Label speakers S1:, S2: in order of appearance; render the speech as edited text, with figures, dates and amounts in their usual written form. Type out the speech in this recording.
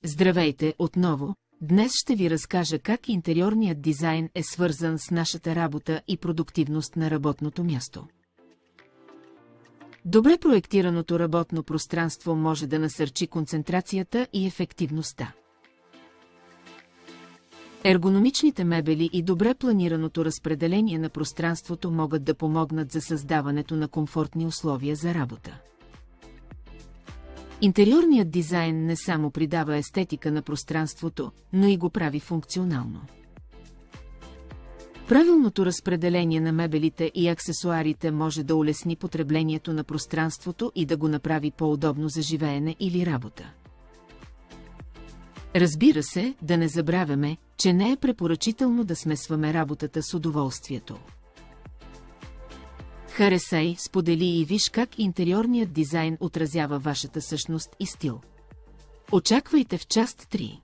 S1: Здравейте отново! Днес ще ви разкажа как интериорният дизайн е свързан с нашата работа и продуктивност на работното място. Добре проектираното работно пространство може да насърчи концентрацията и ефективността. Ергономичните мебели и добре планираното разпределение на пространството могат да помогнат за създаването на комфортни условия за работа. Интериорният дизайн не само придава естетика на пространството, но и го прави функционално. Правилното разпределение на мебелите и аксесуарите може да улесни потреблението на пространството и да го направи по-удобно за живеене или работа. Разбира се, да не забравяме, че не е препоръчително да смесваме работата с удоволствието. Харесай, сподели и виж как интериорният дизайн отразява вашата същност и стил. Очаквайте в част 3.